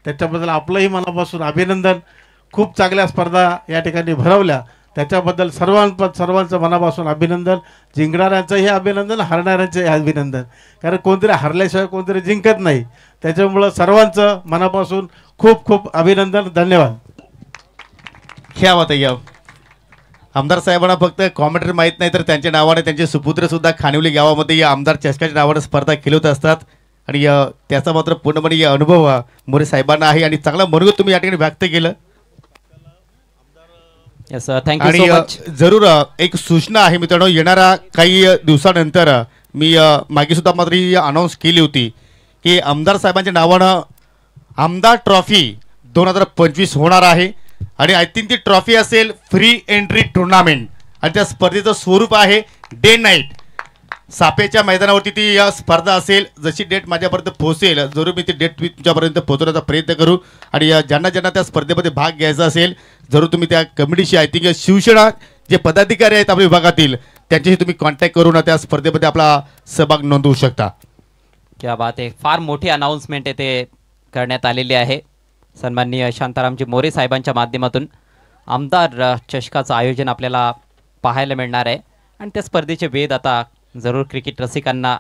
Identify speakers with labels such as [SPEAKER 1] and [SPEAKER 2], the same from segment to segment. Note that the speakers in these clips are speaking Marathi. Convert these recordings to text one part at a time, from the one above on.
[SPEAKER 1] त्याच्याबद्दल आपलंही मनापासून अभिनंदन. खूप चांगल्या स्पर्धा या ठिकाणी भरवल्या, त्याच्याबद्दल सर्वांचं मनापासून अभिनंदन. जिंकणाऱ्यांचंही अभिनंदन, हरणाऱ्यांचंही अभिनंदन. कारण कोणतरी हरल्याशिवाय कोणतरी जिंकत नाही. त्याच्यामुळं सर्वांचं मनापासून खूप खूप अभिनंदन. धन्यवाद.
[SPEAKER 2] क्या बात आहे. आमदार साहेबांना फक्त कॉमेंट्री माहीत नाही, तर त्यांच्या नावाने त्यांचे सुपुत्र सुद्धा खानिवली गावामध्ये या आमदार चषकाच्या नावाने स्पर्धा खेळत असतात. आणि त्याचा मात्र पूर्णपणे अनुभव मोरे साहेबांना आहे आणि चांगला मनोगत तुम्ही या ठिकाणी व्यक्त केलं.
[SPEAKER 3] Thank you so much.
[SPEAKER 2] जरूर एक सूचना आहे मित्रांनो, येणाऱ्या काही दिवसानंतर मी मागे सुद्धा मात्र अनाऊन्स केली होती की आमदार साहेबांच्या नावानं आमदार ट्रॉफी 2025 होणार आहे. आणि आय थिंक ती ट्रॉफी असेल फ्री एंट्री टुर्नामेंट आणि त्या स्पर्धेचं स्वरूप आहे डे नाईट. सापेच्या मैदानावरती ती स्पर्धा असेल. जशी डेट माझ्यापर्यंत पोहोचेल जरूर मी ती डेट तुमच्यापर्यंत पोहोचवण्याचा प्रयत्न करू. आणि ज्यांना ज्यांना त्या स्पर्धेमध्ये भाग घ्यायचा असेल जरूर तुम्ही त्या कमिटीशी आय थिंक शिवसेना जे पदाधिकारी आहेत आपल्या विभागातील त्यांच्याशी तुम्ही कॉन्टॅक्ट करून त्या स्पर्धेमध्ये आपला सहभाग नोंदवू शकता.
[SPEAKER 3] क्या बात आहे. फार मोठी अनाउन्समेंट येथे करण्यात आलेली आहे. सन्माननीय शांतारामजी मोरे साहेबांच्या माध्यमातून आमदार चषकाचं आयोजन आपल्याला पाहायला मिळणार आहे. आणि त्या स्पर्धेचे वेध आता जरूर क्रिकेट रसिकांना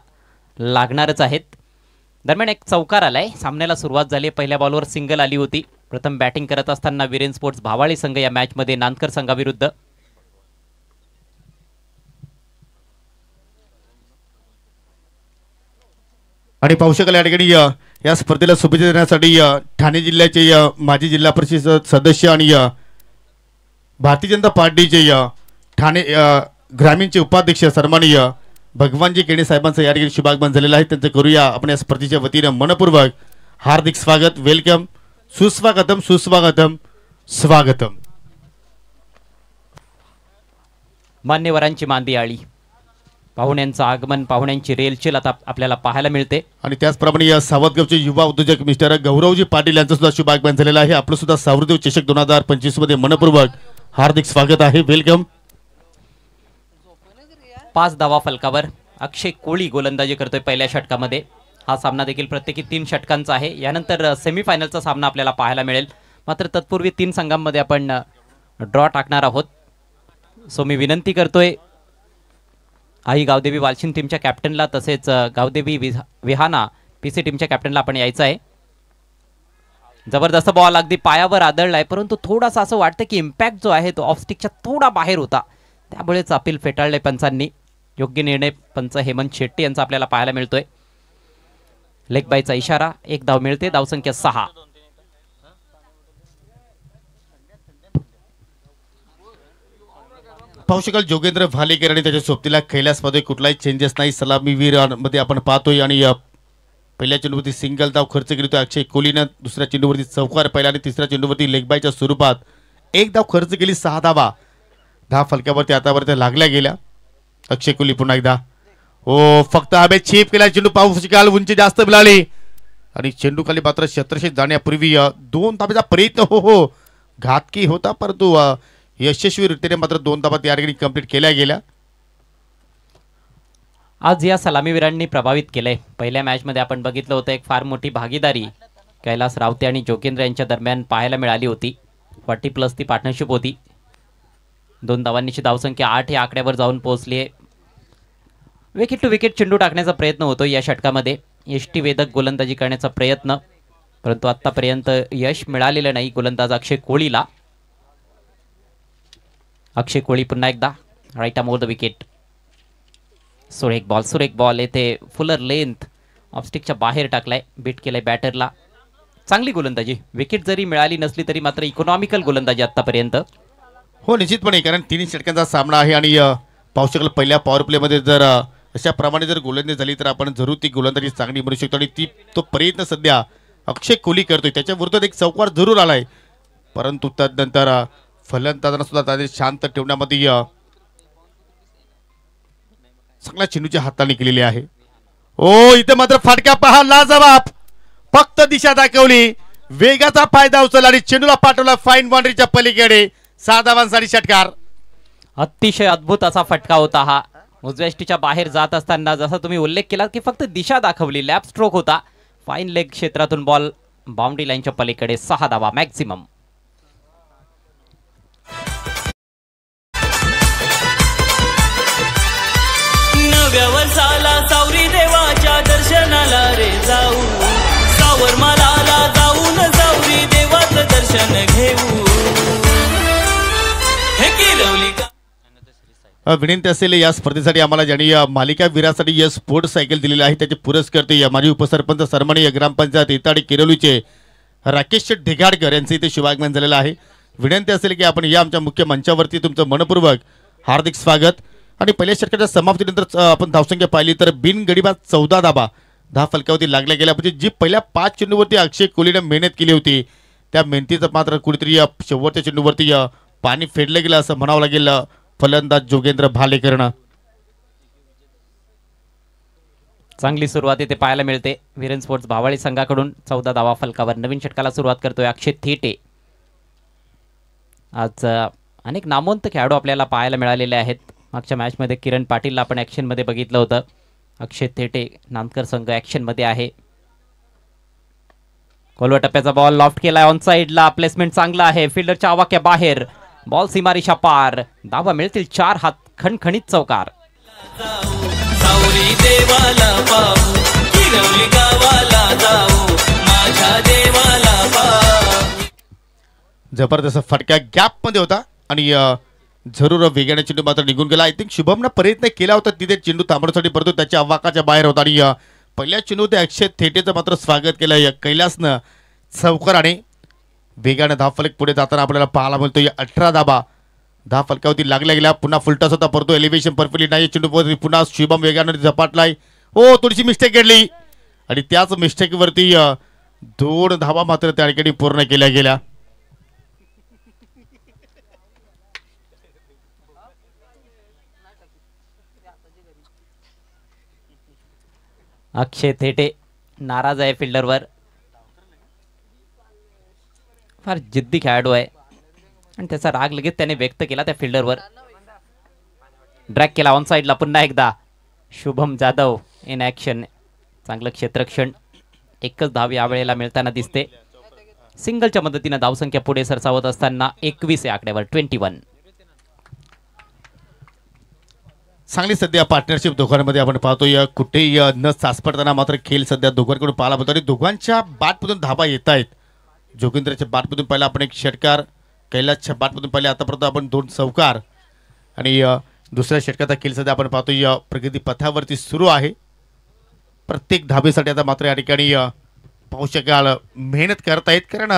[SPEAKER 3] लागणारच आहेत. दरम्यान एक चौकार आलाय. सामन्याला सुरुवात झाली. पहिल्या बॉलवर सिंगल आली होती. प्रथम बॅटिंग करत असताना वीरेन स्पोर्ट्स भावाळी संघ या मॅचमध्ये नांदकर संघाविरुद्ध.
[SPEAKER 2] आणि पाहू शकाल या ठिकाणी या स्पर्धेला शुभेच्छा देण्यासाठी ठाणे जिल्ह्याचे माजी जिल्हा परिषद सदस्य आणि भारतीय जनता पार्टीचे ठाणे ग्रामीणचे उपाध्यक्ष सन्माननीय भगवानजी केणे साहेबांचं या ठिकाणी शुभागमन झालेलं आहे. त्यांचं करूया आपण या स्पर्धेच्या वतीनं मनपूर्वक हार्दिक स्वागत. वेलकम, सुस्वागतम, सुस्वागतम, स्वागतम.
[SPEAKER 3] मान्यवरांची मांदी आळी, पाहुण्यांचं आगमन, पाहुण्यांची रेलचेल आता आपल्याला पाहायला मिळते.
[SPEAKER 2] आणि त्याचप्रमाणे या सावधगावचे युवा उद्योजक मिस्टर गौरवजी पाटील यांचं सुद्धा शुभागमन झालेलं आहे. आपलं सुद्धा सावरदेव चषक 2025 मध्ये मनपूर्वक हार्दिक स्वागत आहे. वेलकम.
[SPEAKER 3] 5 धावा फलकावर अक्षय कोळी गोलंदाजी करतोय पहिल्या षटकामध्ये. हा सामना देखील प्रत्येकी 3 षटकांचा आहे. यानंतर सेमीफायनलचा सामना आपल्याला पाहायला मिळेल. मात्र तत्पूर्वी 3 संघांमध्ये आपण ड्रॉ टाकणार आहोत. सो मी विनंती करतोय आई गावदेवी वालशिन टीमच्या कॅप्टनला तसेच गावदेवी विहाना पीसी टीमच्या कॅप्टनला आपण यायचं आहे. जबरदस्त बॉल अगदी पायावर आदळलाय, परंतु थोडासा असं वाटतं की इम्पॅक्ट जो आहे तो ऑफस्टिकच्या थोडा बाहेर होता, त्यामुळेच अपील फेटाळले पंचांनी. योग्य निर्णय पंच हेमंत शेट्टी यांचा आपल्याला पाहायला मिळतोय. लेग बायचा इशारा. 1 धाव मिळते. धावसंख्या 6.
[SPEAKER 2] पाहू शकाल जोगेंद्र भालेकर आणि त्याच्या सोबतीला कैलासमध्ये कुठलाही चेंजेस नाही. सलामीवीर मध्ये आपण पाहतोय. आणि पहिल्या चेंडूवरती सिंगल धाव खर्च केली तो अक्षय कोहलीनं. दुसऱ्या चेंडूवरती चौकार पहिला आणि तिसऱ्या चेंडूवरती लेगबायच्या स्वरूपात 1 धाव खर्च केली. 6 धावा 10 फलक्यावरती आतापर्यंत लागल्या गेल्या. अक्षय कोहली पुन्हा एकदा फक्त हवे चीप केला चेंडू. पाहू शकाल उंची जास्त मिळाली आणि चेंडू खाली मात्र क्षेत्रक्षेत्र जाण्यापूर्वी 2 धाब्याचा प्रयत्न घातकी होता, परंतु यशस्वीरित्याने मात्र 2 धाबा त्या ठिकाणी कंप्लीट केल्या गेल्या.
[SPEAKER 3] आज या सलामीवीरांनी प्रभावित केलंय. पहिल्या मॅचमध्ये आपण बघितलं होतं एक फार मोठी भागीदारी कैलास रावते आणि जोगेंद्र यांच्या दरम्यान पाहायला मिळाली होती. 40+ ती पार्टनरशिप होती. 2 धावांनीची धावसंख्या 8 या आकड्यावर जाऊन पोहोचली आहे. विकेट टू विकेट चेंडू टाकण्याचा प्रयत्न होतो या षटकामध्ये. यष्टीवेधक गोलंदाजी करण्याचा प्रयत्न, परंतु आतापर्यंत यश मिळालेलं नाही गोलंदाज अक्षय कोहलीला. अक्षय कोहली पुन्हा एकदा right arm over the wicket. सुरेख बॉल येथे फुलर लेंथ ऑफस्टिकच्या बाहेर टाकलाय. बीट केलंय बॅटरला. चांगली गोलंदाजी. विकेट जरी मिळाली नसली तरी मात्र इकॉनॉमिकल गोलंदाजी आतापर्यंत.
[SPEAKER 2] हो निश्चितपणे, कारण 3 षटकांचा सामना आहे. आणि पाहू शकाल पहिल्या पॉवर प्लेमध्ये जर अशा प्रमाणे जर गोलंदाजी झाली तर आपण जरूर ती गोलंदाजी चांगली म्हणू शकतो. आणि तो प्रयत्न सध्या अक्षय कोहली करतोय. त्याच्या विरोधात एक चौकार जरूर आलाय, परंतु तदनंतर फलंदाजांना सुद्धा त्याने शांत ठेवण्यामध्ये चांगल्या चेंडूची हाताळणी केलेली आहे. इथे मात्र फटका पहा लाजवाब. फक्त दिशा दाखवली, वेगाचा फायदा उचलला आणि चेंडूला पाठवला फाईन बाउंड्रीच्या पलीकडे. 6 धावांसाठी षटकार.
[SPEAKER 3] अतिशय अद्भुत असा फटका होता हा. उजव्याष्टीच्या बाहेर जात असताना जसा तुम्ही उल्लेख केला की फक्त दिशा दाखवली, लॅप स्ट्रोक होता. फाईन लेग क्षेत्रातून बॉल बाउंड्री लाईनच्या पलीकडे 6 धावा मॅक्झिमम.
[SPEAKER 4] नव्या वर्षाला सावरी देवाच्या दर्शनाला रे जाऊ, सावर मालाला जाऊन सावरी देवाचं दर्शन घेऊ. हे किरवली का
[SPEAKER 2] विनंती असेल या स्पर्धेसाठी आम्हाला ज्यांनी या मालिका वीरासाठी या स्पोर्ट्स सायकल दिलेली आहे त्याचे पुरस्कर्ते या माजी उपसरपंच सन्माननीय ग्रामपंचायत इताडी किरोलीचे राकेश ढिगाडकर यांचे इथे शुभागमन झालेलं आहे. विनंती असेल की आपण या आमच्या मुख्य मंचावरती तुमचं मनपूर्वक हार्दिक स्वागत. आणि पहिल्या षटकाच्या समाप्तीनंतर आपण धावसंख्या पाहिली तर बिनगडीबाद 14 धाबा 10 फलकावरती लागल्या गेल्या. म्हणजे जी पहिल्या 5 चेंडूवरती अक्षय कोहलीने मेहनत केली होती त्या मेहनतीचं मात्र कुठेतरी या शेवटच्या चेंडूवरती पाणी फेडलं गेलं असं म्हणावं लागेल फलंदाज जोगेंद्र भालेकरनं.
[SPEAKER 3] चांगली सुरुवात इथे पाहायला मिळते विरेन स्पोर्ट्स भावाळी संघाकडून. 14 धावा फलकावर नवीन षटकाला सुरुवात करतोय अक्षय थेटे. आज अनेक नामवंत खेळाडू आपल्याला पाहायला मिळालेले आहेत. मागच्या मॅचमध्ये किरण पाटीलला आपण ॲक्शनमध्ये बघितलं होतं. अक्षय थेटे नांदकर संघ ॲक्शनमध्ये आहे. खोलवा टप्प्याचा बॉल लॉफ्ट केलाय ऑन साइडला. प्लेसमेंट चांगला आहे फिल्डरच्या आवाक्या बाहेर. बॉल सीमारेषा पार. धावा मिळतील 4 हात खणखणीत चौकार.
[SPEAKER 4] सावरी देवाला पाहू, किरवली गावाला जाऊ, माझ्या देवाला पाहू.
[SPEAKER 2] जबरदस्त फटका गॅप मध्ये होता आणि जरूर वेगाने चेंडू मात्र निघून गेला. आय थिंक शुभमनं प्रयत्न केला होता तिथे चेंडू थांबवण्यासाठी परंतु त्याच्या अवाकाच्या बाहेर होता आणि पहिल्या चेंडूमध्ये अक्षय थेटेचं मात्र स्वागत केलं कैलासनं चौकाराने. वेगाने 10 फलक पुढे जाताना आपल्याला पाहायला मिळतो. 18 धाबा 10 फलकावरती लागल्या गेल्या. पुन्हा फुलटॉस होता परंतु एलिव्हेशन परफेक्टली नाही. चेंडू पुन्हा शुभम वेगाने झपाटलाय. हो थोडीशी मिस्टेक घडली आणि त्याच मिस्टेकवरती 2 धावा मात्र त्या ठिकाणी पूर्ण केल्या गेल्या.
[SPEAKER 3] अक्षय थेटे नाराज आहे फिल्डरवर. फार जिद्दी खेळाडू आहे आणि त्याचा राग लगेच त्याने व्यक्त केला त्या फिल्डरवर. ड्रॅग केला ऑन साइडला पुन्हा एकदा. Shubham Jadhav in action. चांगलं क्षेत्ररक्षण. एकच धाव यावेळेला मिळताना दिसते. सिंगलच्या मदतीने धावसंख्या पुढे सरसावत असताना 21 या आकड्यावर 21.
[SPEAKER 2] चांगली सध्या पार्टनरशिप दोघांमध्ये आपण पाहतोय. कुठेही न सासपडताना मात्र खेळ सध्या दोघांकडून पाहायला मिळतो आणि दोघांच्या बॅटमधून धाबा येत आहेत. जोगेंद्रच्या बॅटमधून पहिला आपण एक षटकार, कैलासच्या बॅटमधून पहिले आतापर्यंत आपण 2 चौकार आणि दुसऱ्या षटकाचा खेळ सध्या आपण पाहतोय प्रगती पथावरती सुरू आहे. प्रत्येक धाबेसाठी आता मात्र या ठिकाणी पाहू शकाल मेहनत करत आहेत कारण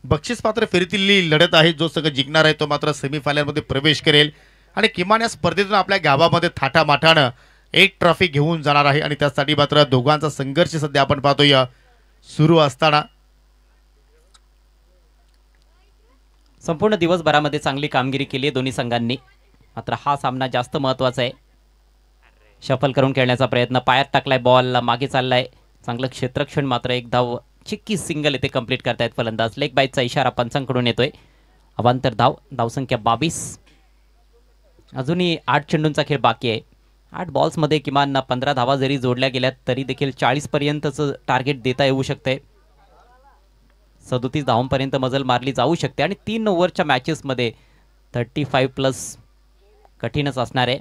[SPEAKER 2] बक्षीस पात्र फेरीतील लढत आहे. जो सगळं जिंकणार आहे तो मात्र सेमीफायनलमध्ये प्रवेश करेल आणि किमान या स्पर्धेतून आपल्या गावामध्ये थाटामाटानं एक ट्रॉफी घेऊन जाणार आहे आणि त्यासाठी मात्र दोघांचा संघर्ष सध्या आपण पाहतोय सुरू असताना.
[SPEAKER 3] संपूर्ण दिवसभरामध्ये चांगली कामगिरी केली आहे दोन्ही संघांनी. मात्र हा सामना जास्त महत्त्वाचा आहे. शफल करून खेळण्याचा प्रयत्न. पायात टाकलाय बॉल मागे चाललाय. चांगलं क्षेत्ररक्षण. मात्र एक धाव चिक्की सिंगल येथे कंप्लीट करतायत फलंदाज. लेग बाईटचा इशारा पंचांकडून येतोय. अवांतर धाव. धावसंख्या 22. अजूनही 8 चेंडूंचा खेळ बाकी आहे. 8 बॉल्समध्ये किमान 15 धावा जरी जोडल्या गेल्यात तरी देखील 40 पर्यंतचं टार्गेट देता येऊ शकते. 37 धावांपर्यंत मजल मारली जाऊ शकते आणि 3 ओव्हरच्या मॅचेसमध्ये 35+ कठीणच असणार आहे.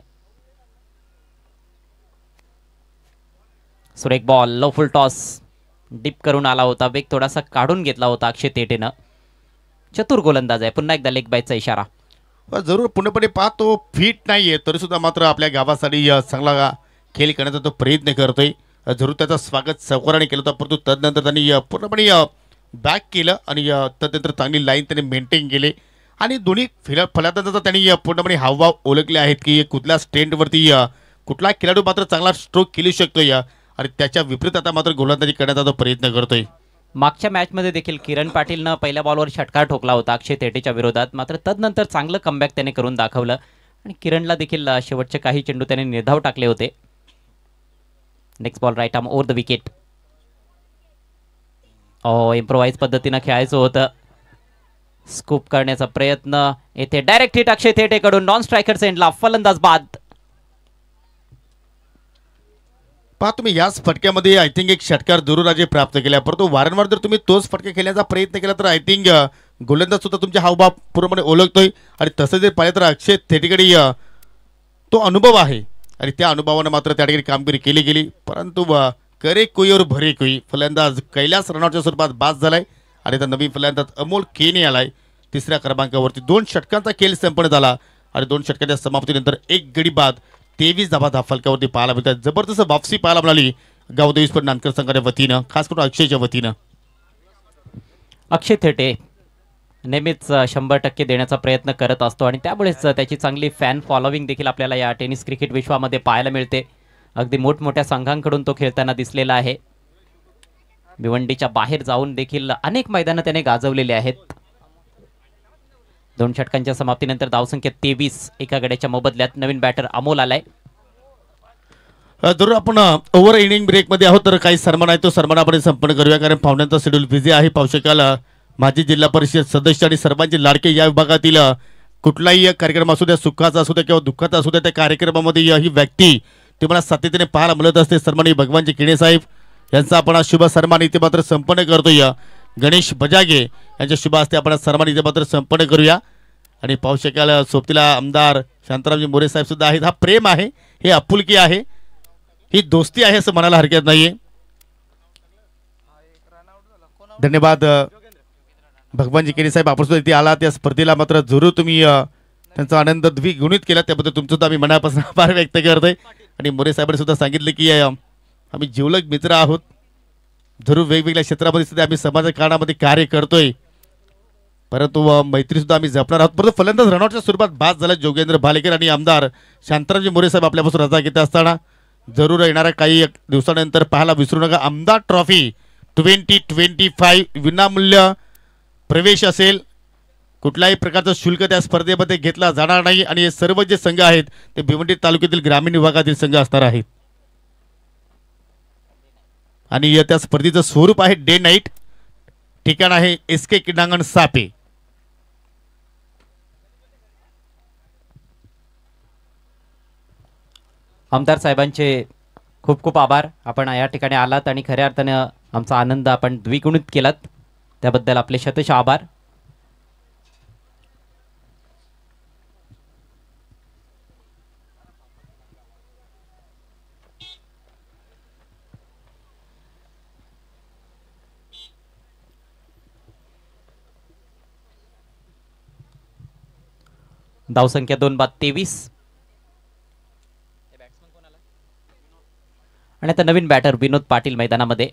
[SPEAKER 3] सुरेख ball. Low full toss. Dip करून आला होता. वेग थोडासा काढून घेतला होता अक्षय थेटेनं. चतुर गोलंदाज आहे. पुन्हा एकदा लेग बाईटचा इशारा.
[SPEAKER 2] जरूर पूर्णपणे पाहतो फिट नाहीये तरी सुद्धा मात्र आपल्या गावासाठी चांगला खेळ करण्याचा तो प्रयत्न करतोय. जरूर त्याचं स्वागत चौकाराने केलं होतं परंतु तदनंतर त्यांनी पूर्णपणे बॅक केलं आणि तदनंतर चांगली लाईन त्यांनी मेंटेन केली आणि दोन्ही फलंदाजांचा त्यांनी पूर्णपणे हावभाव ओळखले आहेत की कुठल्या स्ट्रेंटवरती कुठला खेळाडू मात्र चांगला स्ट्रोक खेळू शकतोय आणि त्याच्या विपरीत आता मात्र गोलंदाजी करण्याचा तो प्रयत्न करतोय.
[SPEAKER 3] मागच्या मॅचमध्ये देखील किरण पाटीलनं पहिल्या बॉलवर षटकार ठोकला होता अक्षय थेटेच्या विरोधात. मात्र तदनंतर चांगलं कमबॅक त्याने करून दाखवलं आणि किरणला देखील शेवटचे काही चेंडू त्याने निर्धाव टाकले होते. Next ball right arm over the wicket. Improvise पद्धतीनं खेळायचं होतं. स्कूप करण्याचा प्रयत्न. येथे डायरेक्ट हिट अक्षय थेटेकडून. नॉन स्ट्रायकर सेंडला. फलंदाज बाद.
[SPEAKER 2] पहा तुम्ही याच फटक्यामध्ये आय थिंक एक षटकार दुरुराजे प्राप्त केल्या, परंतु वारंवार जर तुम्ही तोच फटके खेळण्याचा प्रयत्न केला तर आय थिंक गोलंदाज सुद्धा तुमचे हावभाव पूर्णपणे ओळखतोय. आणि तसं जर पाहिलं तर अक्षय थेटेकडे तो अनुभव आहे आणि त्या अनुभवानं मात्र त्या ठिकाणी कामगिरी केली गेली. परंतु करे कोई और भरे कोई फलंदाज कैलास रनआउटच्या स्वरूपात बाद झालाय आणि आता नवीन फलंदाज अमोल केने आलाय. तिसऱ्या क्रमांकावरती 2 षटकांचा खेळ संपन्न झाला आणि 2 षटकांच्या समाप्तीनंतर एक गडी बाद 23 धावा धाफलकावरती पाहायला मिळतात. जबरदस्त वापसी पाहायला मिळाली गावदेवी स्पोर्ट नानकर संघाच्या वतीनं, खास करून अक्षयच्या वतीनं.
[SPEAKER 3] अक्षय थेटे नेहमीच 100% देण्याचा प्रयत्न करत असतो आणि त्यामुळेच त्याची चांगली फॅन फॉलोविंग देखील आपल्याला या टेनिस क्रिकेट विश्वामध्ये पाहायला मिळते. अगदी मोठमोठ्या संघांकडून तो खेळताना दिसलेला आहे. भिवंडीच्या बाहेर जाऊन देखील अनेक मैदानं त्याने गाजवलेली आहेत. 2 षटकांच्या समाप्तीनंतर धावसंख्या 23, एका गड्याच्या मोबदल्यात नवीन बॅटर अमोल आलाय.
[SPEAKER 2] जरूर आपण ओव्हर इनिंग ब्रेकमध्ये आहोत, तर काही सन्मान आहे तो सन्मान आपण संपन्न करूया, कारण पाहुण्यांचा शेड्यूल बिझी आहे. पाहू शकाल माजी जिल्हा परिषद सदस्य आणि सर्वांचे लाडके या विभागातील कुठलाही कार्यक्रम असू द्या, सुखाचा असू द्या किंवा दुःखाचा असू द्या, त्या कार्यक्रमामध्ये ही व्यक्ती तुम्हाला सातत्याने पाहायला मिळत असते. सन्माननीय भगवानजी केणे साहेब यांचा आपण आज शुभ सन्मान इथे मात्र संपन्न करतोय. गणेश बजागे यांच्या शुभ हस्ते आपण सन्मान इथे मात्र संपन्न करूया. आणि पाहू शकाल सोबतीला आमदार शांतारामजी मोरे साहेब सुद्धा आहेत. हा प्रेम आहे, हे आपुलकी आहे, ही दोस्ती आहे असं म्हणायला हरकत नाहीये. धन्यवाद भगवानजी केणी साहेब, आपण सुद्धा इथे आला. त्या स्पर्धेला मात्र जरूर तुम्ही त्यांचा आनंद द्विगुणित केला, त्याबद्दल तुमचं सुद्धा आम्ही मनापासून आभार व्यक्त करतोय. आणि मोरे साहेबांनी सुद्धा सांगितलं की आम्ही जिवलग मित्र आहोत, जरूर वेगवेगळ्या क्षेत्रामध्ये सुद्धा आम्ही समाज कारणामध्ये कार्य करतोय, परंतु मैत्री सुद्धा आम्ही जपणार आहोत. परंतु फलंदाज रनआउटच्या स्वरूपात बाद झाला जोगेंद्र भालेकर आणि आमदार शांतारामजी मोरे साहेब आपल्यापासून रजा घेत असताना जरूर येणाऱ्या काही दिवसानंतर पाहायला विसरू नका. आमदार ट्रॉफी 2025 विनामूल्य प्रवेश असेल, कुठल्याही प्रकारचं शुल्क त्या स्पर्धेमध्ये घेतला जाणार नाही आणि हे सर्व जे संघ आहेत ते भिवंडी तालुक्यातील ग्रामीण विभागातील संघ असणार आहेत. आणि त्या स्पर्धेचं स्वरूप आहे डे नाईट, ठिकाण आहे SK क्रीडांगण सापे.
[SPEAKER 3] आमदार साहेबांचे खूप खूप आभार. आपण या ठिकाणी आलात आणि खऱ्या अर्थानं आमचा आनंद आपण द्विगुणित केलात, त्याबद्दल आपले शतश आभार. धावसंख्या 2 बाद 23. आणि आता नवीन बॅटर विनोद पाटील मैदानामध्ये.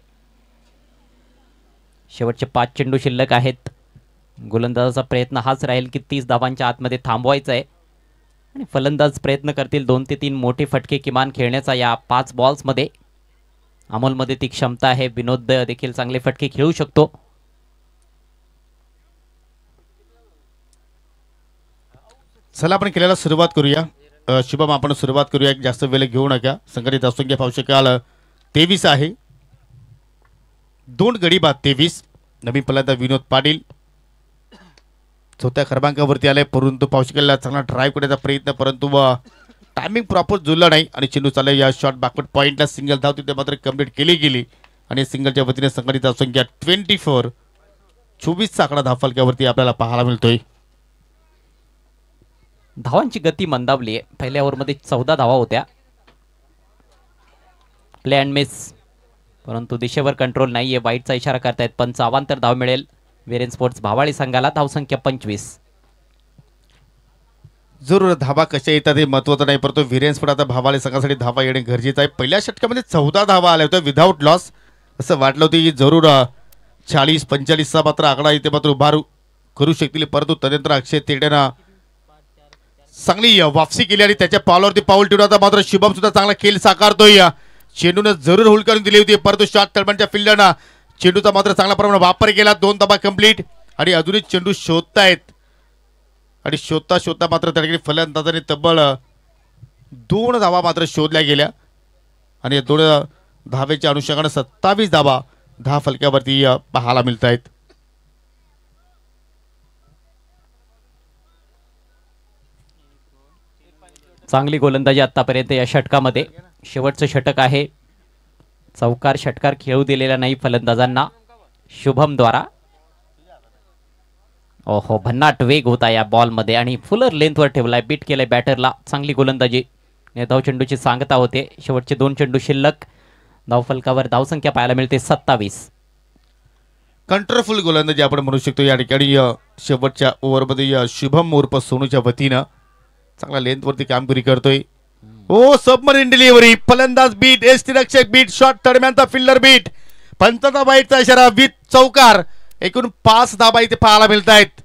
[SPEAKER 3] शेवटचे 5 चेंडू शिल्लक आहेत. गोलंदाजाचा प्रयत्न हाच राहील की 30 धावांच्या आतमध्ये थांबवायचा आहे आणि फलंदाज प्रयत्न करतील 2 ते 3 मोठे फटके किमान खेळण्याचा या 5 बॉल्समध्ये. अमोलमध्ये ती क्षमता आहे, विनोद देखील चांगले फटके खेळू शकतो.
[SPEAKER 2] चला आपण केल्याला सुरुवात करूया. शुभम आपण सुरुवात करूया, जास्त वेळ घेऊ नका. संघटित असंख्य पाहू शकाल 23 आहे, 2 गडी बाद 23. नवीन फलंदाज विनोद पाटील 4थ्या क्रमांकावरती आलाय, परंतु पाहू शकाल चांगला ड्राईव्ह करण्याचा प्रयत्न, परंतु टायमिंग प्रॉपर जुळला नाही आणि चेंडू चालला या शॉट बॅकवर्ड पॉईंटला. सिंगल धाव तिथे मात्र कंप्लीट केली गेली आणि सिंगलच्या वतीने संघटित असंख्या 24 आकडा धावफलकावरती आपल्याला पाहायला मिळतोय.
[SPEAKER 3] धावांची गती मंदावली आहे. पहिल्या ओव्हरमध्ये 14 धावा होत्या. प्ले अँड मिस, परंतु दिशेवर कंट्रोल नाहीये. वाईटचा इशारा करतायत पंच. अवांतर धाव मिळेल वीरेन स्पोर्ट्स भावाळी संघाला. धावसंख्या 25.
[SPEAKER 2] जरूर धावा कशा येतात हे महत्त्वाचं नाही, परंतु वीरेन स्पोर्ट आता भावाळी संघासाठी धावा येणे गरजेचं आहे. पहिल्या षटकामध्ये 14 धावा आल्या होत्या विदाऊट लॉस. असं वाटलं होतं की जरूर 40-45चा मात्र आकडा इथे मात्र उभारू करू शकतील, परंतु तदनंतर अक्षय तेड्यानं चांगली वापसी केली आणि त्याच्या पावलावरती पाऊल ठेवून आता मात्र शुभम सुद्धा चांगला खेळ साकारतोय. चेंडूने जरूर होल्ड करून दिली होती, परंतु शॉट तळमनच्या फिल्डरनं चेंडूचा मात्र चांगल्या प्रमाणात वापर केला. 2 धावा कंप्लीट आणि अजूनही चेंडू शोधतायत आणि शोधता शोधता मात्र त्या ठिकाणी फलंदाजाने तब्बल 2 धावा मात्र शोधल्या गेल्या आणि 2 धावेच्या अनुषंगाने 27 धावा धाव फलकावरती पाहायला मिळत आहेत.
[SPEAKER 3] चांगली गोलंदाजी आतापर्यंत या षटकामध्ये. शेवटचं षटक आहे चौकार षटकार खेळू दिलेला नाही फलंदाजांना शुभमद्वारा. ओहो, भन्नाट वेग होता या बॉलमध्ये आणि फुलर लेंथवर ठेवलाय, बीट केलंय बॅटरला. चांगली गोलंदाजी, धाव चेंडूची सांगता होते. शेवटचे 2 चेंडू शिल्लक. धावफलकावर धावसंख्या पाहायला मिळते 27.
[SPEAKER 2] कंट्रोलफुल गोलंदाजी आपण म्हणू शकतो या ठिकाणी. शेवटच्या ओव्हरमध्ये शुभम उर्फ सोनूच्या वतीनं चांगला लेंथवरती कामगिरी करतोय. ओ सबमरीन डिलिव्हरी, फलंदाज बीट, यष्टीरक्षक बीट, शॉट दरम्यानचा फिल्डर बीट, पंचाचा बाईटचा इशारा, विथ चौकार. एकूण 5 धाबा इथे पाहायला मिळत आहेत.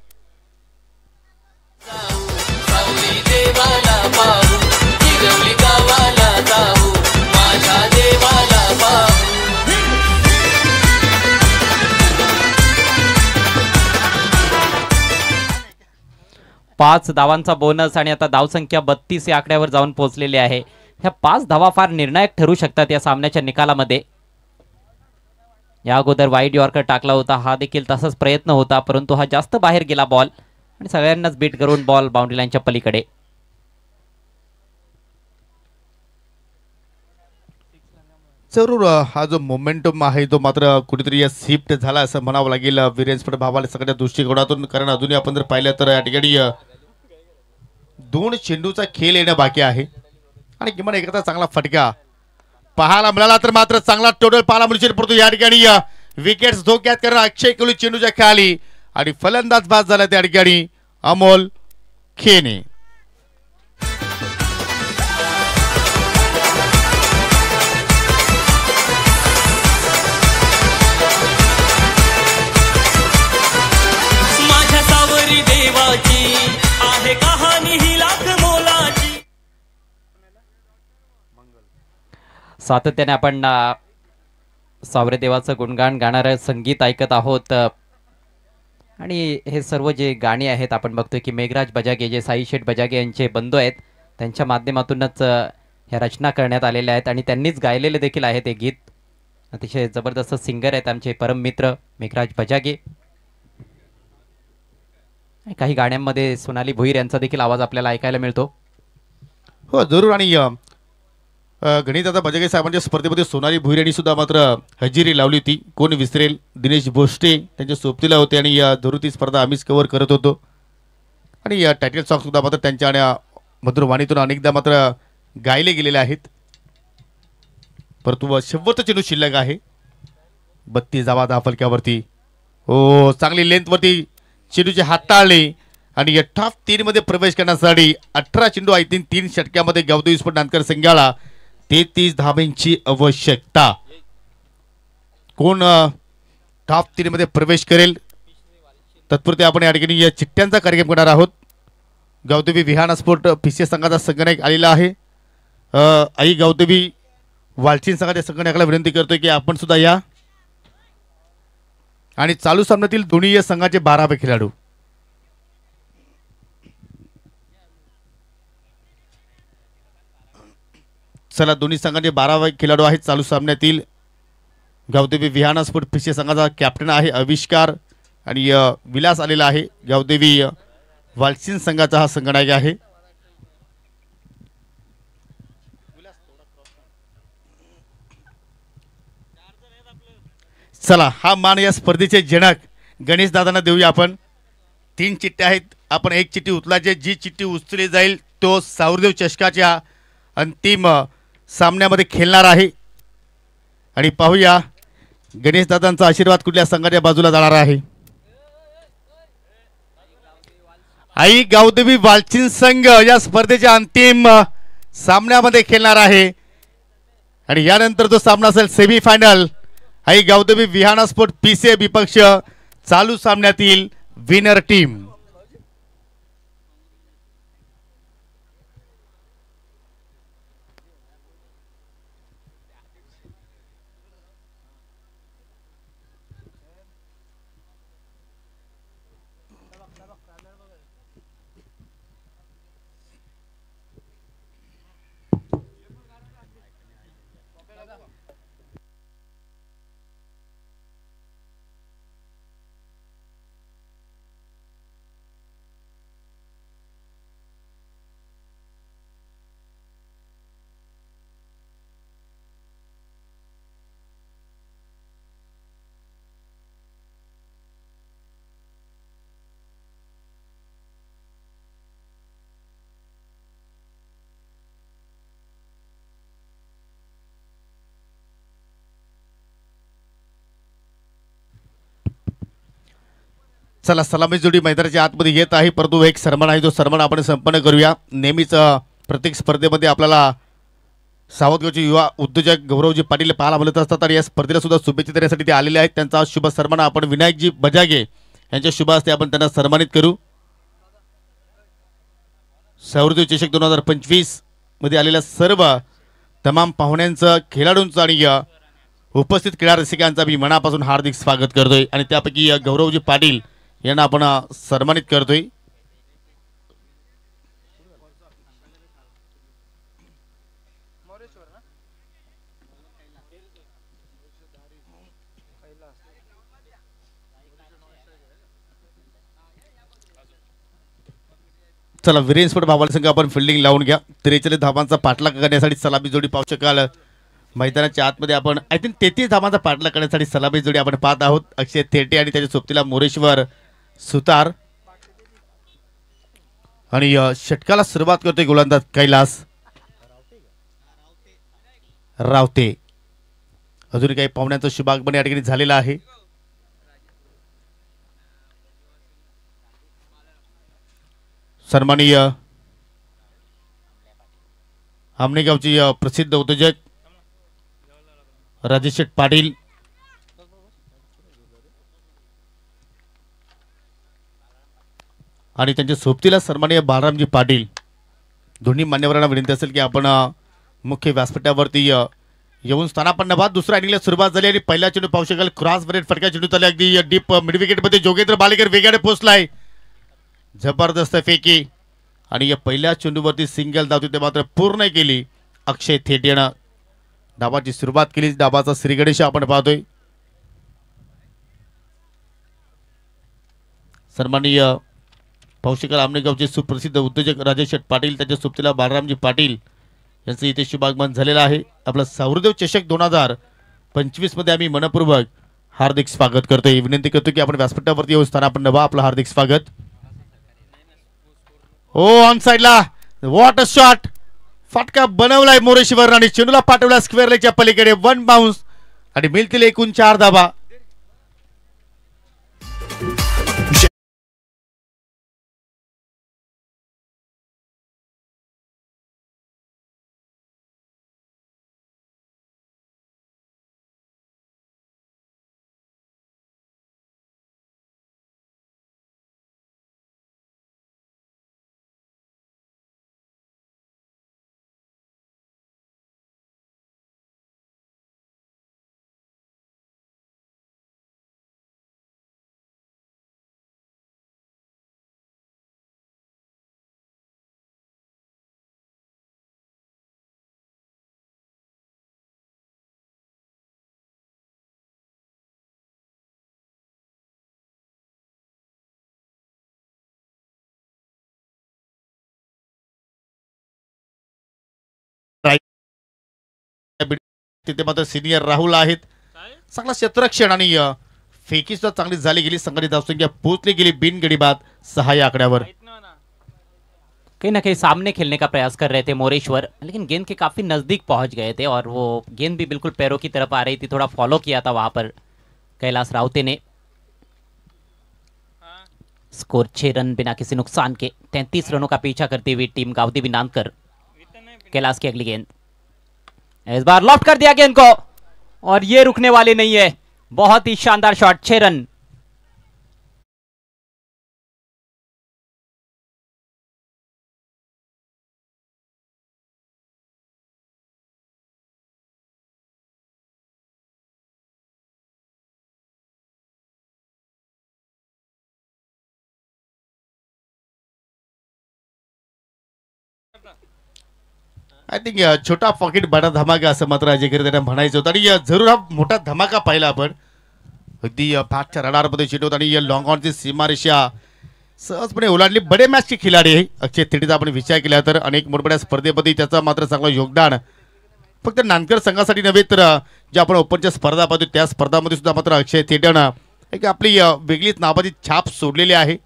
[SPEAKER 4] सावरी देवाला पाहू, गिरवली गावाला जाऊ, माझ्या देवाला पाहू.
[SPEAKER 3] 5 धावांचा बोनस आणि आता धावसंख्या 32 या आकड्यावर जाऊन पोहोचलेली आहे. ह्या 5 धावा फार निर्णायक ठरू शकतात या सामन्याच्या निकालामध्ये. या अगोदर वाईड यॉर्कर टाकला होता, हा देखील तसाच प्रयत्न होता, परंतु हा जास्त बाहेर गेला बॉल आणि सगळ्यांनाच बीट करून बॉल बाउंड्री लाईनच्या पलीकडे.
[SPEAKER 2] जरूर हा जो मोमेंटम आहे तो मात्र कुठेतरी शिफ्ट झाला असं म्हणावं लागेल वीरेंद्र भावाला सगळ्या दृष्टिकोनातून. कारण अजूनही आपण जर पाहिलं तर या ठिकाणी 2 चेंडूचा खेळ येणं बाकी आहे आणि किमान एखादा चांगला फटका पाहायला मिळाला तर मात्र चांगला टोटल पाहायला मिळू शकतो. परंतु या ठिकाणी विकेट्स धोक्यात करणं अक्षय कोहली चेंडूच्या खाली आणि फलंदाज बाद झाला त्या ठिकाणी अमोल खेने.
[SPEAKER 4] माझ्या सावरी देवाची आहे कहाणी ही लाख मोलाची.
[SPEAKER 3] सातत्याने आपण सावरे देवाचं गुणगान गाणारं संगीत ऐकत आहोत आणि हे सर्व जे गाणी आहेत आपण बघतोय की मेघराज बजागे जे साई शेठ बजागे यांचे बंधू आहेत त्यांच्या माध्यमातूनच ह्या रचना करण्यात आलेल्या आहेत आणि त्यांनीच गायलेले देखील आहेत हे गीत. अतिशय जबरदस्त सिंगर आहेत आमचे परम मित्र मेघराज बजागे. काही गाण्यांमध्ये सोनाली भोईर यांचा देखील आवाज आपल्याला ऐकायला मिळतो.
[SPEAKER 2] हो जरूर. आणि गणितदादा बजागे साहेबांच्या स्पर्धेमध्ये सोनाली भोईर यांनी सुद्धा मात्र हजेरी लावली होती. कोण विसरेल, दिनेश भोसटे त्यांच्या सोबतीला होते आणि जरूर ती स्पर्धा आम्हीच कव्हर करत होतो. आणि या टायटल सॉंग सुद्धा मात्र त्यांच्या आणि मधुर वाणीतून अनेकदा मात्र गायले गेलेले आहेत. परंतु शेवटचा चेंडू शिल्लक आहे. 32 धावा दहा फलक्यावरती. हो चांगली लेंथवरती चेंडूचे हाताळले आणि या टॉप 3 मध्ये प्रवेश करण्यासाठी 18 चेंडू आय थिंक 3 षटक्यामध्ये गावदेवी स्पोर्ट नांदकर संघाला 33 धाब्यांची आवश्यकता. कोण टॉप 3 मध्ये प्रवेश करेल तत्पुरते आपण या ठिकाणी या चिठ्ठ्यांचा कार्यक्रम करणार आहोत. गावदेवी विहाना स्पोर्ट पीसीएस संघाचा संघनायक आलेला आहे. आई गावदेवी वालचीन संघाच्या संघनायकाला विनंती करतोय की आपण सुद्धा या. आणि चालू सामन्यातील दोन्ही संघाचे 12वे खेळाडू. चला दोन्ही संघाचे 12वे खेळाडू आहेत चालू सामन्यातील. गावदेवी विहाना स्पोर्ट पीसीएस संघाचा कॅप्टन आहे आविष्कार आणि विलास आलेला आहे. गावदेवी वालचीन संघाचा हा संघनायक आहे. चला हा मान या स्पर्धेचे जनक गणेश दादांना देऊया आपण. 3 चिठ्ठ्या आहेत. आपण एक चिठ्ठी उचलायची. जी चिठ्ठी उचलली जाईल तो सावरदेव चषकाच्या अंतिम सामन्यामध्ये खेळणार आहे. आणि पाहूया गणेश दादांचा आशीर्वाद कुठल्या संघाच्या बाजूला जाणार आहे. आई गावदेवी वालचीन संघ या स्पर्धेच्या अंतिम सामन्यामध्ये खेळणार आहे. आणि यानंतर जो सामना असेल सेमीफायनल आई गावदेवी विहाना स्पोर्ट पीसीए विपक्ष चालू सामन्यातील विनर टीम. चला सलामी जोडी मैदानाच्या आतमध्ये येत आहे, परंतु एक सन्मान आहे, जो सन्मान आपण संपन्न करूया. नेहमीच प्रत्येक स्पर्धेमध्ये आपल्याला सावधगावचे युवा उद्योजक गौरवजी पाटील पाहायला मिळत असतात आणि या स्पर्धेला सुद्धा शुभेच्छा देण्यासाठी ते आलेले आहेत. त्यांचा शुभ सन्मान आपण विनायकजी बजागे यांच्या शुभ हस्ते आपण त्यांना सन्मानित करू. सौरदेव चषक 2025 मध्ये आलेल्या सर्व तमाम पाहुण्यांचं, खेळाडूंचं आणि उपस्थित क्रीडा रसिकांचा मी मनापासून हार्दिक स्वागत करतोय आणि त्यापैकी गौरवजी पाटील यांना आपण सन्मानित करतोय. चला वीरेन स्पोर्ट भावाला संघ आपण फिल्डिंग लावून घ्या. 43 धावांचा पाठलाग करण्यासाठी सलामी जोडी पाहू शकाल. मैदानाच्या आतमध्ये आपण आय थिंक 33 धावांचा पाठलाग करण्यासाठी सलामी जोडी आपण पाहत आहोत. अक्षय थेटे आणि त्याच्या सोबतीला मोरेश्वर सुतार आणि षटकाला सुरुवात करतोय गोलंदाज कैलास रावते. अजून काही पाहुण्यांचं शुभागमन या ठिकाणी झालेलं आहे. सन्माननीय आमनेगावची प्रसिद्ध उद्योजक राजेश शेठ पाटील आणि त्यांच्या सोबतीला सन्माननीय बाळरामजी पाटील, दोन्ही मान्यवरांना विनंती असेल की आपण मुख्य व्यासपीठावरती येऊन स्थानापन्न व्हा. दुसऱ्या इनिंगला सुरुवात झाली आणि पहिला चेंडू पाहू शकाल क्रॉस बरेट फटका चेंडू चालला अगदी डीप मिड विकेट मध्ये जोगेंद्र बालेकर वेगाने पोहोचलाय. जबरदस्त फेकी आणि या पहिल्या चेंडूवरती सिंगल धाव ते मात्र पूर्ण केली. अक्षय थेटेनं डावाची सुरुवात केली. डावाचा श्रीगणेश आपण पाहतोय. सन्माननीय पाहुशेकर आमनेगावचे सुप्रसिद्ध उद्योजक राजेश शेठ पाटील, त्याच्या सोबतीला बाळरामजी पाटील यांचं इथे शुभागमन झालेलं आहे. आपला सौरदेव चषक 2025 मध्ये आम्ही मनपूर्वक हार्दिक स्वागत करतोय. विनंती करतो की आपण व्यासपीठावरती येऊन स्थानापन्न व्हा. आपलं हार्दिक स्वागत. ओ ऑन साइडला व्हॉट अ शॉट, फटका बनवलाय मोरेश्वर आणि चेंडूला पाठवला स्क्वेअर लेगच्या पलीकडे. 1 बाउन्स आणि मिळतील एकूण 4 धावा. तिथे मात्र सिनियर राहुल आहेत. चांगला क्षेत्ररक्षण आणि फेकी सुद्धा चांगली झाली गेली. संघाची धावसंख्या पोहोचली गेली बिनगडी बाद 6 या आकड्यावर.
[SPEAKER 3] कहीं ना कहीं सामने खेलने का प्रयास कर रहे थे मोरेश्वर, लेकिन गेंद के काफी नजदीक पहुंच गए थे और वो गेंद भी बिल्कुल पैरों की तरफ आ रही थी. थोड़ा फॉलो किया था वहां पर कैलाश रावते ने. स्कोर 6 रन बिना किसी नुकसान के. 33 रनों का पीछा करती हुई टीम गावदी बिनानकर. कैलाश की अगली गेंद इस बार लॉफ्ट कर दिया गेंद को और ये रुकने वाली नहीं है. बहुत ही शानदार शॉट. 6 रन.
[SPEAKER 2] आय थिंक छोटा पॉकेट बडा धमाका असं मात्र अजय खरे त्यांना म्हणायचं होतं आणि जरूर हा मोठा धमाका पाहिला आपण. अगदी फाटच्या रडारमध्ये चिटवत आणि लॉंग ऑनची सीमारेषा सहजपणे ओलांडली. बडे मॅचचे खिलाडी आहे अक्षय थेटेचा आपण विचार केला तर अनेक मोठमोठ्या स्पर्धेमध्ये त्याचा मात्र चांगलं योगदान फक्त नानकर संघासाठी नव्हे तर जे आपण ओपनच्या स्पर्धा पाहतो त्या स्पर्धामध्ये सुद्धा मात्र अक्षय थेटेनं एक आपली वेगळीच नावाची छाप सोडलेली आहे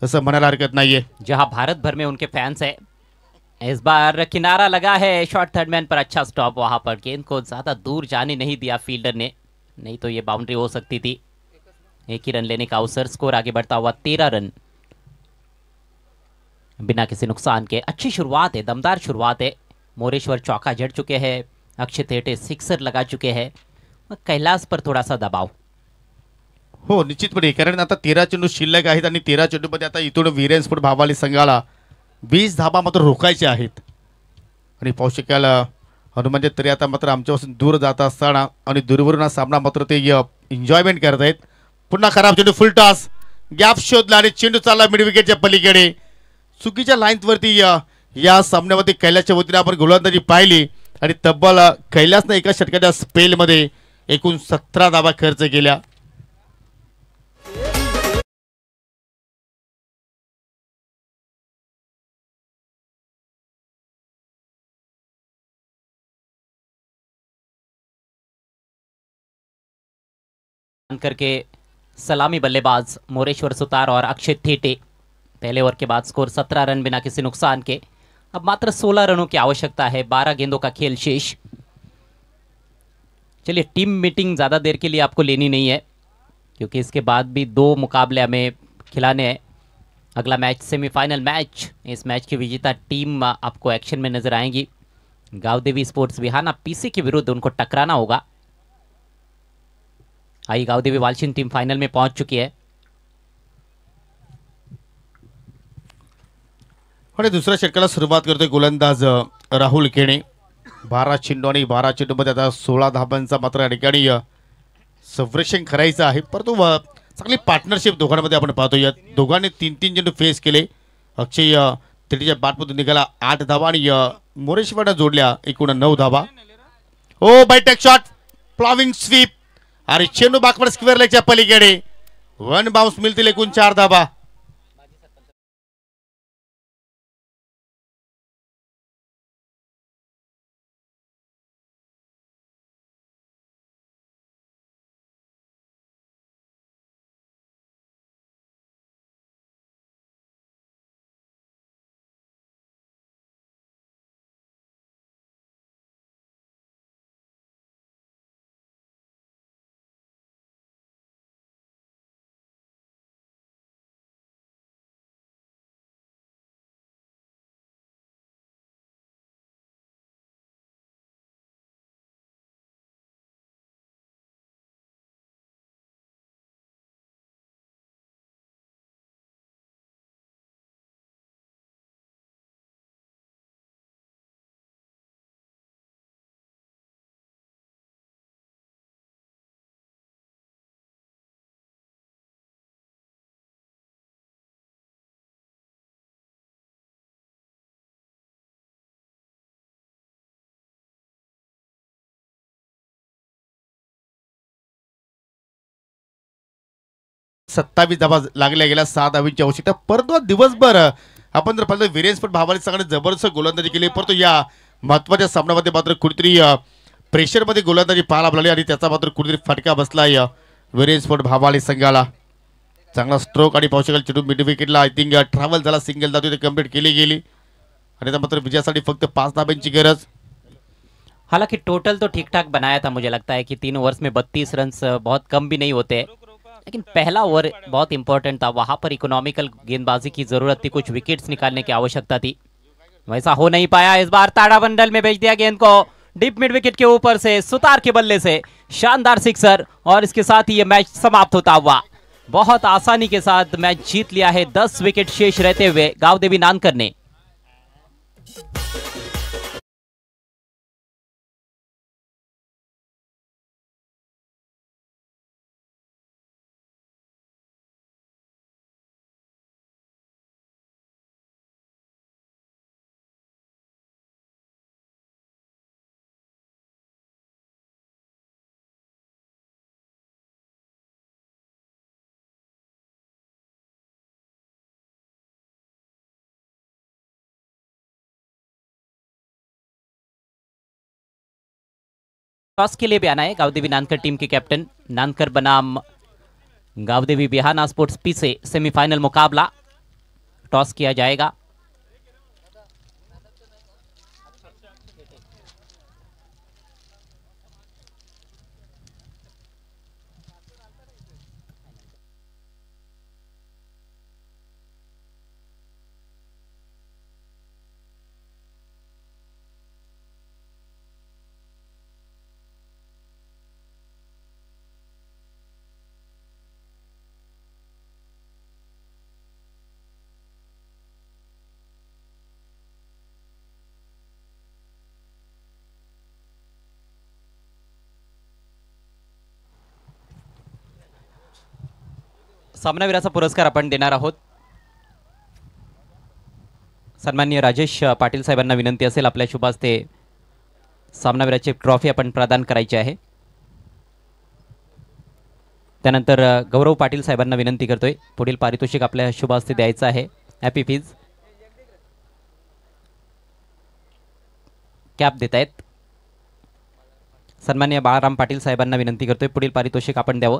[SPEAKER 2] असं म्हणायला हरकत नाहीये.
[SPEAKER 3] जहां भारत भर में उनके फैंस है. इस बार किनारा लगा है. शॉर्ट थर्ड मैन पर अच्छा स्टॉप. वहां पर गेंद को ज्यादा दूर जाने नहीं दिया फील्डर ने, नहीं तो ये बाउंड्री हो सकती थी. एक ही रन लेने का अवसर, स्कोर आगे बढ़ता हुआ 13 रन बिना किसी नुकसान के। अच्छी शुरुआत है, दमदार शुरुआत है। मोरेश्वर चौका जड़ चुके हैं, अक्षय थेटे सिक्सर लगा चुके हैं, कैलास पर थोड़ा सा दबाव।
[SPEAKER 2] हो निश्चितपणे, कारण आता 13 चेंडू शिल्लक आहेत आणि 13 चेंडूमध्ये आता इथून वीरेन स्पोर्ट भावाली संघाला 20 धाबा मात्र रोखायचे आहेत. आणि पाहू शकाल हनुमंत तरी आता मात्र आमच्यापासून दूर जात असताना आणि दूरवरून हा सामना मात्र ते एन्जॉयमेंट करत आहेत. पुन्हा खराब चेंडू, फुल टॉस, गॅप शोधला आणि चेंडू चालला मिड विकेटच्या पलीकडे. चुकीच्या लाईनवरती या सामन्यामध्ये कैलासच्या वतीने आपण गोलंदाजी पाहिली आणि तब्बल कैलासने एका षटकाच्या स्पेलमध्ये एकूण 17 धाबा खर्च केल्या.
[SPEAKER 3] करके सलामी बल्लेबाज मोरेश्वर सुतार और अक्षय थेटे। पहले ओवर के बाद स्कोर 17 रन बिना किसी नुकसान के। अब मात्र 16 रनों की आवश्यकता है, 12 गेंदों का खेल शेष। चलिए, टीम मीटिंग ज़्यादा देर के लिए आपको लेनी नहीं है, क्योंकि इसके बाद भी 2 मुकाबले हमें खिलाने हैं। अगला मैच सेमीफाइनल मैच, इस मैच की विजेता टीम आपको एक्शन में नजर आएंगी। गावदेवी स्पोर्ट्स विहाना पीसी के विरुद्ध उनको टकराना होगा। आई गावदेवी वालशिन टीम फाइनल में पहुंच चुकी है।
[SPEAKER 2] आणि दुसऱ्या षटकाला सुरुवात करतोय गोलंदाज राहुल केणे. 12 चेंडू आणि 12 चेंडूमध्ये आता 16 धाबांचा मात्र या ठिकाणी संरक्षण करायचं आहे. परंतु चांगली पार्टनरशिप दोघांमध्ये आपण पाहतो. या दोघांनी 3-3 चेंडू फेस केले. अक्षय तेटीच्या बॅटमधून निघाला 8 धाबा आणि मोरेश्वरनं जोडल्या एकूण 9 धाबा. ओ बायटेक शॉट, फ्लॉविंग स्वीप आणि चेंडू बाकवर स्क्वेअर लेगच्या पलीकडे. 1 बाउन्स मिळतील एकूण 4 धाबा. सत्तावीस धाबा लागल्या गेल्या. 6 धावींची आवश्यकता. परंतु दिवसभर आपण जर पाहिलं वीरेन स्पोर्ट भावाली संघाने जबरदस्त गोलंदाजी केली. परंतु या महत्वाच्या सामन्यामध्ये मात्र कुठेतरी प्रेशरमध्ये गोलंदाजी पाहायला मिळाली आणि त्याचा मात्र कुठेतरी फटका बसलाय वीरेन स्पोर्ट भावाली संघाला. चांगला स्ट्रोक आणि पावसाळ्यात चेंडू मिड विकेटला आय थिंक ट्रॅव्हल झाला. सिंगल धाव ते कंप्लीट केली गेली आणि त्या मात्र विजयासाठी फक्त 5 धाब्यांची गरज.
[SPEAKER 3] हालांकि टोटल तो ठीक ठाक बनाया था। मुझे लगता है कि 3 ओवर्स में 32 रन बहुत कम भी नहीं होते, लेकिन पहला ओवर बहुत इंपॉर्टेंट था। वहां पर इकोनॉमिकल गेंदबाजी की जरूरत थी, कुछ विकेट्स निकालने की आवश्यकता थी, वैसा हो नहीं पाया। इस बार ताड़ाबंडल में भेज दिया गेंद को डीप मिड विकेट के ऊपर से सुतार के बल्ले से शानदार सिक्सर, और इसके साथ ही यह मैच समाप्त होता हुआ। बहुत आसानी के साथ मैच जीत लिया है 10 विकेट शेष रहते हुए गावदेवी नानकर ने। टॉस के लिए भी आना है गावदेवी नानकर टीम के कैप्टन। नानकर बनाम गावदेवी बिहाना स्पोर्ट्स पी से सेमीफाइनल मुकाबला टॉस किया जाएगा। सामनावीराचा पुरस्कार आपण देणार आहोत. सन्माननीय राजेश पाटील साहेबांना विनंती असेल आपल्या शुभ हस्ते सामनावीराची ट्रॉफी आपण प्रदान करायची आहे. त्यानंतर गौरव पाटील साहेबांना विनंती करतोय पुढील पारितोषिक आपल्या शुभ हस्ते द्यायचं आहे. हॅपी फीज कॅप देत आहेत. सन्माननीय बाळाराम पाटील साहेबांना विनंती करतोय पुढील पारितोषिक आपण द्यावं.